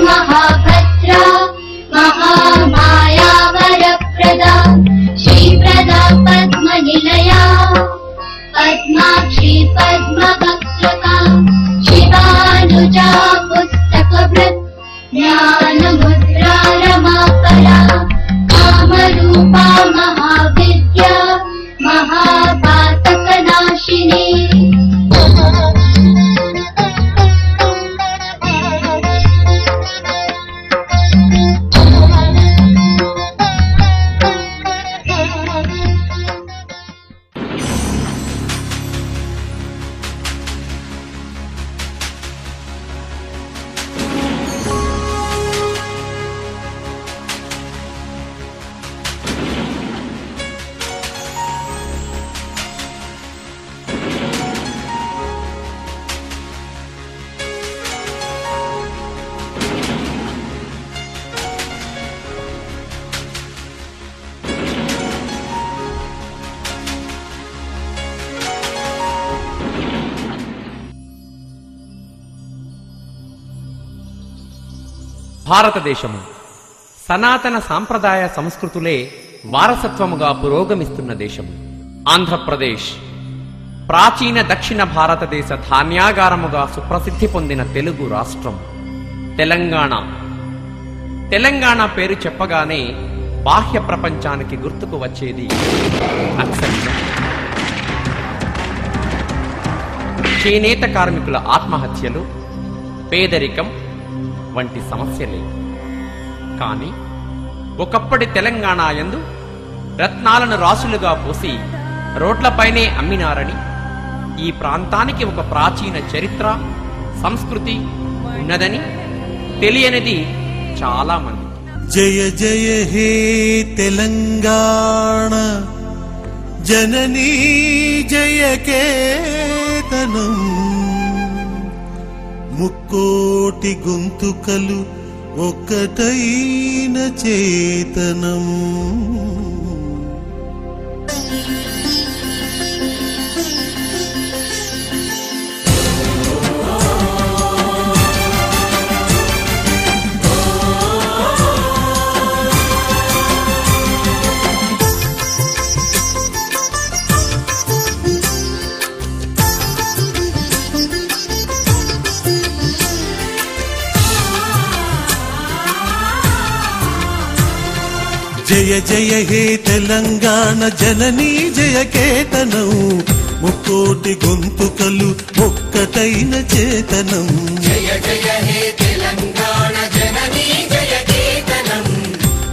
महाभद्रा महामाया वरप्रदा श्रीप्रदा पद्मनिलया पद्माक्षी पद्मवक्त्रका शिवानुजा पुस्तकभृत् ज्ञानमुद्रा रमापरा कामरूपा महाविद्या महापातकनाशिनी భారతదేశము సనాతన సాంప్రదాయ సంస్కృతులే వారసత్వముగా పురోగమిస్తున్న దేశము. ఆంధ్రప్రదేశ్ ప్రాచీన దక్షిణ భారతదేశ ధాన్యాగారముగా సుప్రసిద్ధి పొందిన తెలుగు రాష్ట్రం. తెలంగాణ పేరు చెప్పగానే బాహ్య ప్రపంచానికి గుర్తుకు వచ్చేది నక్సలిజం, చేనేత కార్మికుల ఆత్మహత్యలు, పేదరికం వంటి సమస్యలే. కానీ ఒకప్పటి తెలంగాణ యందు రత్నాలను రాసులుగా పోసి రోడ్లపైనే అమ్మినారని, ఈ ప్రాంతానికి ఒక ప్రాచీన చరిత్ర సంస్కృతి ఉన్నదని తెలియనిది చాలా మంది. జయ జయ హే తెలంగాణ జననీ జయ కేతనం, ముక్కోటి గొంతుకలు ఒక్కటైన చేతనం. జయ జయ హే తెలంగాణ జననీ జయ కేతనం, ముక్కోటి గొంతుకలు ఒక్కటైన చేతనం. జయ జయ హే తెలంగాణ జననీ జయ కేతనం,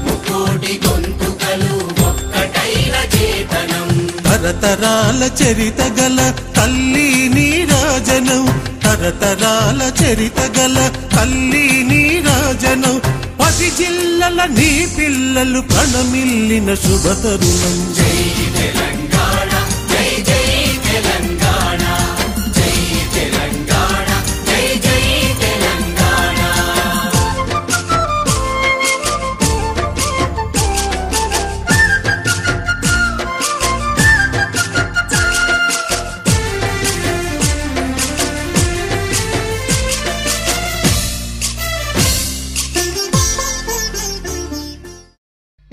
ముక్కోటి గొంతుకలు ఒక్కటైన చేతనం. తరతరాల చరిత గల తల్లి నీరాజనం, తరతరాల చరిత గల తల్లి నీరాజనం. 10 జిల్లల నీ పిల్లలు ప్రణమిల్లిన శుభతరుణం. జై తెలంగాణ జై జై తెలంగాణ, జై తెలంగాణ జై జై తెలంగాణ.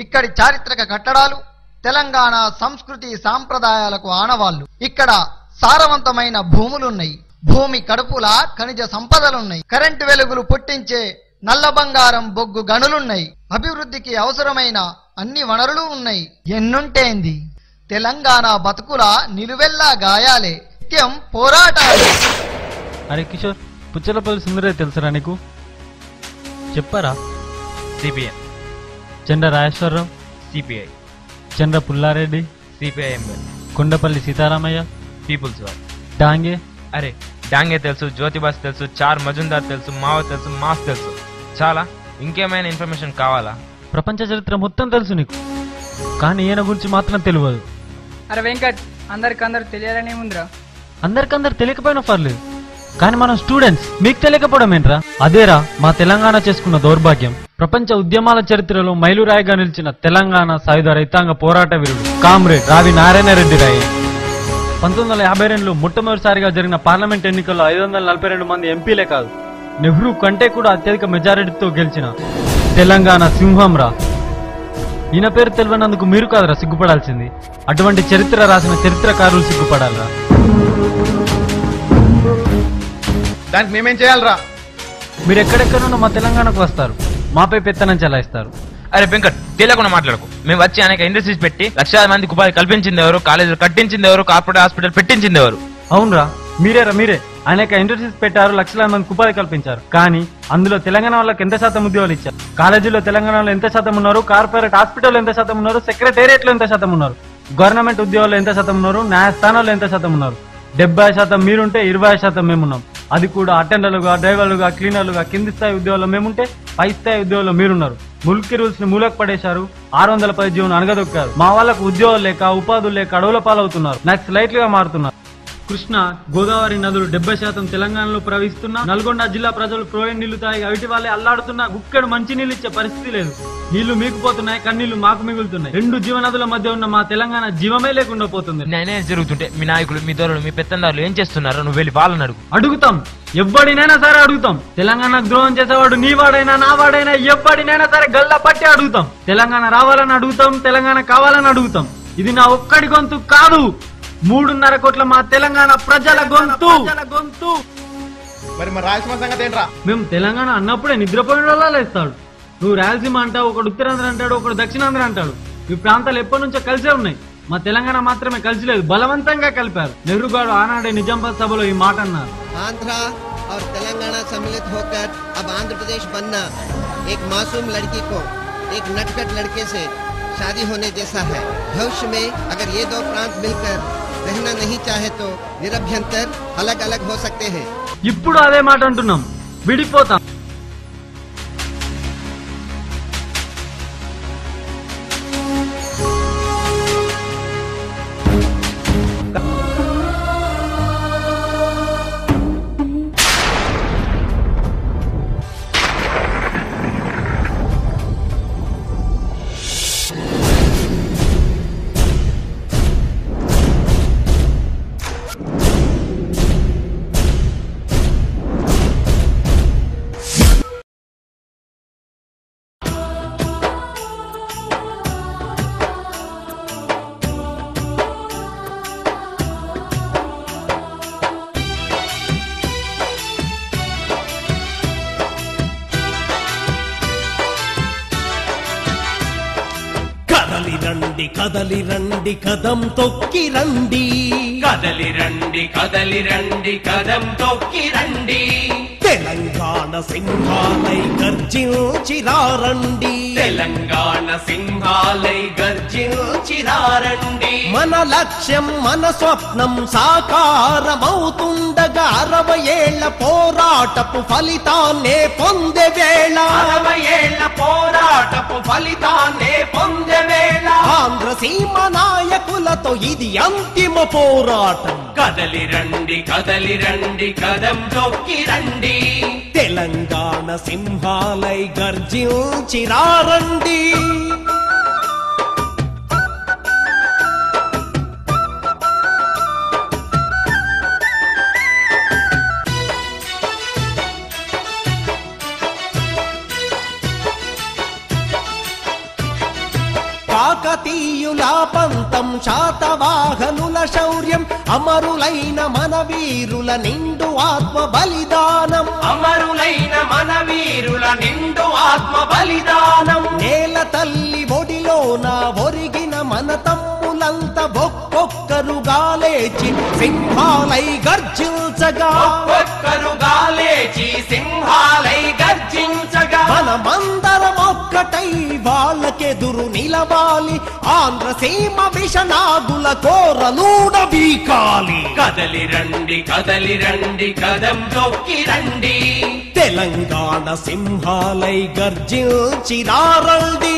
ఇక్కడి చారిత్రక కట్టడాలు తెలంగాణ సంస్కృతి సాంప్రదాయాలకు ఆనవాళ్లు. ఇక్కడ సారవంతమైన భూములున్నాయి, భూమి కడుపులా ఖనిజ సంపదలున్నాయి, కరెంటు వెలుగులు పుట్టించే నల్ల బంగారం బొగ్గు గనులున్నాయి, అభివృద్ధికి అవసరమైన అన్ని వనరులు ఉన్నాయి. ఎన్నుంటేంది తెలంగాణ బతుకుల నిలువెల్లా గాయాలే, నిత్యం పోరాటాలే. అరే కిషోర్, పుచ్చలపల్లి సుందరే తెలుసరా నీకు? చెప్పారా? CPI. Chandra Rajeswararao CPI. Chandra Pullareddy CPIM. Kondapalli Seetharamaiah People's War. Dange. అరే డాంగే తెలుసు, జ్యోతిబాస్ తెలుసు, చార్ మజుందార్ తెలుసు, మావ తెలుసు, మాస్ తెలుసు. చాలా. ఇంకేమైనా ఇన్ఫర్మేషన్ కావాలా? ప్రపంచ చరిత్ర మొత్తం తెలుసు నీకు, కానీ ఈయన గురించి మాత్రం తెలియదు. అరే వెంకట్, అందరికందరు తెలియాలనే ఉందిరా. అందరికందరు తెలియకపోయినా పర్లేదు, కానీ మనం స్టూడెంట్స్, మీకు తెలియకపోవడం ఏంట్రా? అదేరా మా తెలంగాణ చేసుకున్న దౌర్భాగ్యం. ప్రపంచ ఉద్యమాల చరిత్రలో మైలురాయిగా నిలిచిన తెలంగాణ సాయుధ రైతాంగ పోరాట వీరుడు కామ్రేడ్ రావి నారాయణ రెడ్డి రాయ్ 1952లో మొట్టమొదటిసారిగా జరిగిన పార్లమెంట్ ఎన్నికల్లో 542 మంది ఎంపీలే కాదు, నెహ్రూ కంటే కూడా అత్యధిక మెజారిటీతో గెలిచిన తెలంగాణ సింహంరా. ఈయన పేరు తెలియనందుకు మీరు కాదురా సిగ్గుపడాల్సింది, అటువంటి చరిత్ర రాసిన చరిత్రకారులు సిగ్గుపడాలరా. దానికి మేమేం చేయాలరా? మీరు ఎక్కడెక్కడున్నా మా తెలంగాణకు వస్తారు, మాపై పెత్తనం చెలాయిస్తారు. అరే వెంకట్, తెలియకుండా మాట్లాడకు. మేము వచ్చి అనేక ఇండస్ట్రీస్ పెట్టి లక్షల మందికి ఉపాధి కల్పించింది ఎవరు, కాలేజీలు కట్టించింది ఎవరు, కార్పొరేట్ హాస్పిటల్ పెట్టించింది ఎవరు? అవునరా, మీరే అనేక ఇండస్ట్రీస్ పెట్టారు, లక్షల మందికి ఉపాధి కల్పించారు. కానీ అందులో తెలంగాణ వాళ్ళకి ఎంత శాతం ఉద్యోగాలు ఇచ్చారు? కాలేజీలో తెలంగాణలో ఎంత శాతం ఉన్నారు? కార్పొరేట్ హాస్పిటల్లో ఎంత శాతం ఉన్నారు? సెక్రటేరియట్ లో ఎంత శాతం ఉన్నారు? గవర్నమెంట్ ఉద్యోగాల్లో ఎంత శాతం ఉన్నారు? న్యాయస్థానాల్లో ఎంత శాతం ఉన్నారు? 70% మీరుంటే 20% మేమున్నాం. అది కూడా అటెండర్లుగా, డ్రైవర్లుగా, క్లీనర్లుగా. కింది స్థాయి ఉద్యోగాల్లో మేముంటే పై స్థాయి ఉద్యోగాల్లో మీరున్నారు. ముల్కీ రూల్స్ ని మూలకు పడేశారు, 610 జీవనం అనగదొక్కారు. మా వాళ్ళకు ఉద్యోగాలు లేక, ఉపాధులు లేక అడవుల పాలవుతున్నారు, నక్సలైట్లు గా మారుతున్నారు. కృష్ణ, గోదావరి నదులు 70% తెలంగాణలో ప్రవహిస్తున్నా నల్గొండ జిల్లా ప్రజలు ఫ్లోరైన్ నీళ్లు తాగి అవిటి వాళ్ళే అల్లాడుతున్నా గుక్కెడు మంచి నీళ్ళు ఇచ్చే పరిస్థితి లేదు. నీళ్లు మీకుపోతున్నాయి, కన్నీళ్లు మాకు మిగులుతున్నాయి. 2 జీవనదుల మధ్య ఉన్న మా తెలంగాణ జీవమే లేకుండా పోతుంది. నేనే జరుగుతుంటే మీ నాయకులు, మీ దొరలు, మీ పెత్తందారులు ఏం చేస్తున్నారో నువ్వు వెళ్ళి వాళ్ళని అడుగుతాం. ఎవ్వడినైనా సరే అడుగుతాం. తెలంగాణకు ద్రోహం చేసేవాడు నీవాడైనా నావాడైనా ఎవ్వడినైనా సరే గల్లా పట్టి అడుగుతాం. తెలంగాణ రావాలని అడుగుతాం, తెలంగాణ కావాలని అడుగుతాం. ఇది నా ఒక్కడి గొంతు కాదు, 3.5 కోట్ల మా తెలంగాణ ప్రజల గొంతు. మరి రాయలసీమ సంగతి ఏంట్రా? మేము తెలంగాణ అన్నప్పుడే నిద్రపోయిన వాళ్ళ లేస్తాడు. నువ్వు రాయలసీమ అంటావు, ఒకడు ఉత్తరాంధ్ర అంటాడు, ఒకడు దక్షిణాంధ్ర అంటాడు. ఈ ప్రాంతాలు ఎప్పటి నుంచో కలిసే ఉన్నాయి. మా తెలంగాణ మాత్రమే కలిసి లేదు, బలవంతంగా కలిపారు. నెహ్రూ గారు ఆనాడే నిజామాబాద్ సభలో ఈ మాట అన్నారు. आंध्र और तेलंगाना सम्मिलित होकर अब आंध्र प्रदेश बनना एक मासूम लड़की को एक नटखट लड़के से शादी होने जैसा है। भविष्य में अगर ये 2 प्रांत मिलकर रहना नहीं चाहे तो निरभ्यंतर अलग अलग हो सकते हैं। ఇప్పుడు అదే మాట అంటున్నాం, విడిపోతాం. కదలి రండి కదం తొక్కి రండి, కదలి రండి కదలి రండి కదం తొక్కి రండి, తెలంగాణ సింహాలై గర్జించిరారండి, తెలంగాణ సింహాలై గర్జించిరారండి. మన లక్ష్యం మన స్వప్నం సాకారమవుతుండగా 60 ఏళ్ల పోరాటపు ఫలితాన్నే పొందే వేళ, 60 ఏళ్ల పోరాటపు ఫలితాన్నే పొందే వేళ, ఆంధ్ర సీమ నాయకులతో ఇది అంతిమ పోరాటం. కదలి రండి కదలి రండి కదం తొక్కి రండి, తెలంగాణ సింహాలై గర్జించిరారండి. కాకతీయుల పంతం, శాతవాహనుల శౌర్యం, అమరులైన మన వీరుల నిండు ఆత్మ బలిదానం, అమరులైన మన వీరుల నిండు ఆత్మ బలిదానం. నేల తల్లి ఒడిలోన ఒరిగిన మన తమ్ములంతా ఒక్కొక్కరుగా లేచి సింహాలై గర్జించగా, ఒక్కొక్కరుగా లేచి సింహాలై గర్జించగా, మనమందరం ఒక్కటై వాళ్ళకెదురు నిలవాలి, ఆంధ్ర సీమ విషనాగుల కోరలూడ బీకాలి. కదలి రండి కదలి రండి కదం తొక్కి రండి, తెలంగాణ సింహాలై గర్జించిరారండి.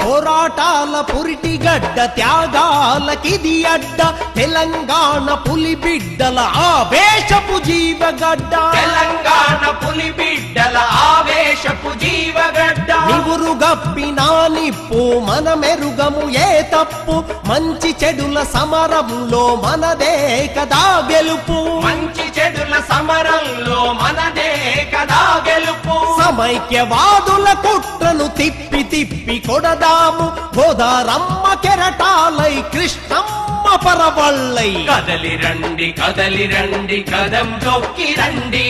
పోరాటాల పురిటిగడ్డ త్యాగాలకిది అడ్డ తెలంగాణ పులి బిడ్డల ఆవేశపు జీవగడ్డ తెలంగాణ పులి బిడ్డల ఆవేశపు జీవగడ్డ నివురు గప్పినా నిప్పు మన మెరుగము ఏ తప్పు మంచి చెడుల సమరంలో మనదే కదా గెలుపు మంచి చెడుల సమరంలో మనదే కదా గెలుపు సమైక్యవాదుల కుట్రను తిప్పి తిప్పి కొడదాము గోదారమ్మ కెరటాలై కృష్ణమ్మ పరవళ్ళై కదలి రండి కదం తొక్కి రండి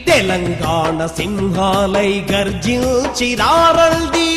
తెలంగాణ సింహాలై గర్జించిరారండి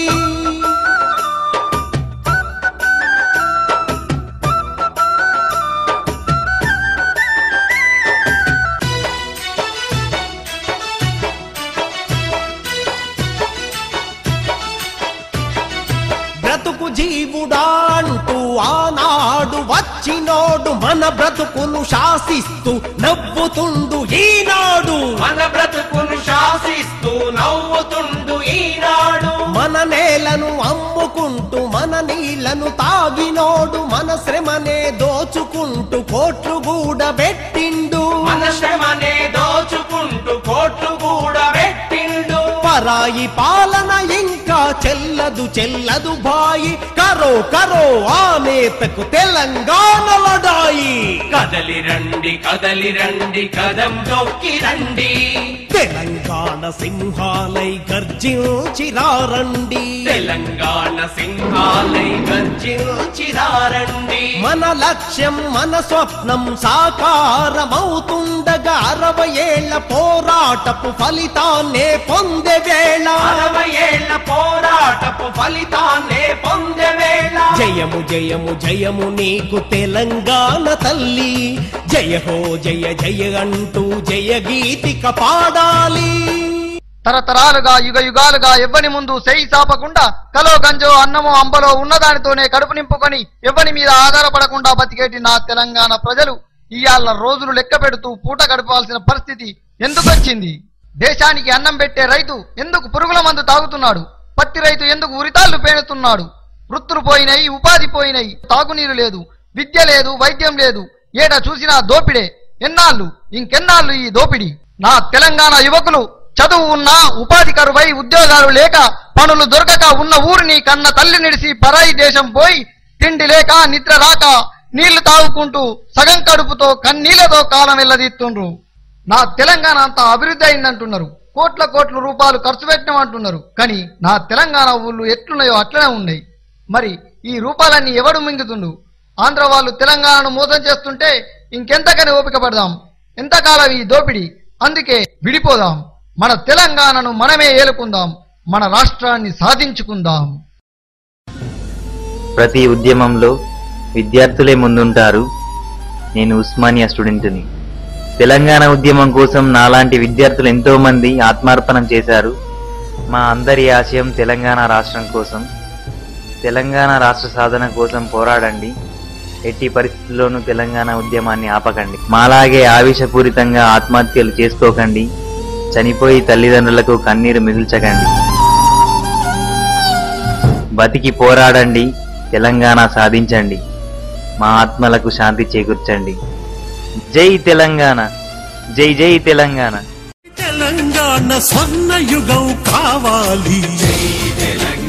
బ్రతుకు జీవుడా అంటూ ఆనాడు వచ్చినోడు మన బ్రతుకును శాసిస్తూ నవ్వుతుండు ఈనాడు మన బ్రతుకును శాసిస్తూ నవ్వుతుండు ఈనాడు మన నేలను అమ్ముకుంటూ మన నీళ్లను తాగినోడు మన శ్రమనే దోచుకుంటూ కోట్లు కూడా పెట్టిండు మన శ్రమనే దోచుకుంటూ కోట్లు కూడా పెట్టిండు పరాయి పాలన ఇంకా చెల్లదు బాయి కరో ఆ నేతకు తెలంగాణ లడాయి కదలి రండి కదం తొక్కి రండి తెలంగాణ సింహాలై గర్జించిరారండి తెలంగాణ సింహాలై గర్జించిరారండి మన లక్ష్యం మన స్వప్నం సాకారమవుతుండగా 60 ఏళ్ల పోరాటపు ఫలితాన్నే పొందే వేళ 60 ఏళ్ల పోరాటపు ఫలితాన్నే పొందే వేళ జయము జయము జయము నీకు తెలంగాణ తల్లి జయ హో జయ జయ అంటూ జయ గీతిక పాడాలి తరతరాలుగా యుగ యుగాలుగా ఎవ్వని ముందు సెయి సాపకుండా కలో గంజో అన్నమో అంబలో ఉన్నదానితోనే కడుపు నింపుకొని ఎవ్వని మీద ఆధారపడకుండా బతికేటి నా తెలంగాణ ప్రజలు ఇయాళ్ళ రోజులు లెక్క పెడుతూ పూట గడపాల్సిన పరిస్థితి ఎందుకు వచ్చింది? దేశానికి అన్నం పెట్టే రైతు ఎందుకు పురుగుల మందు తాగుతున్నాడు? పత్తి రైతు ఎందుకు ఉరితాళ్లు పేనుతున్నాడు? వృత్తులు పోయినాయి, ఉపాధి పోయినాయి, తాగునీరు లేదు, విద్య లేదు, వైద్యం లేదు, ఏడ చూసినా దోపిడే. ఎన్నాళ్ళు ఇంకెన్నాళ్ళు ఈ దోపిడి? నా తెలంగాణ యువకులు చదువు ఉన్నా ఉపాధి కరువై ఉద్యోగాలు లేక పనులు దొరకక ఉన్న ఊరిని కన్న తల్లి నిడిసి పరాయి దేశం పోయి తిండి లేక నిద్ర రాక నీళ్లు తాగుకుంటూ సగం కడుపుతో కన్నీళ్లతో కాలం వెళ్ళదీస్తుండ్రు. నా తెలంగాణ అంతా అభివృద్ధి అయిందంటున్నారు, కోట్ల రూపాయలు ఖర్చు పెట్టినామంటున్నారు. కానీ నా తెలంగాణ ఊళ్ళు ఎట్లున్నాయో అట్లనే ఉన్నాయి. మరి ఈ రూపాలన్నీ ఎవడు మింగుతుండు? ఆంధ్ర వాళ్ళు తెలంగాణను మోసం చేస్తుంటే ఇంకెంతకని ఓపిక పడదాం? ఎంతకాలం ఈ దోపిడి? అందుకే విడిపోదాం, మన తెలంగాణను మనమే ఏలుకుందాం, మన రాష్ట్రాన్ని సాధించుకుందాం. ప్రతి ఉద్యమంలో విద్యార్థులే ముందుంటారు. నేను ఉస్మానియా స్టూడెంట్ని. తెలంగాణ ఉద్యమం కోసం నాలాంటి విద్యార్థులు ఎంతో మంది ఆత్మార్పణం చేశారు. మా అందరి ఆశయం తెలంగాణ రాష్ట్రం కోసం. తెలంగాణ రాష్ట్ర సాధన కోసం పోరాడండి. ఎట్టి పరిస్థితుల్లోనూ తెలంగాణ ఉద్యమాన్ని ఆపకండి. మాలాగే ఆవేశపూరితంగా ఆత్మహత్యలు చేసుకోకండి. చనిపోయి తల్లిదండ్రులకు కన్నీరు మిగిల్చకండి. బతికి పోరాడండి, తెలంగాణ సాధించండి, మా ఆత్మలకు శాంతి చేకూర్చండి. జై తెలంగాణ, జై జై తెలంగాణ. తెలంగాణ స్వర్ణ యుగం కావాలి. జై తెలంగాణ.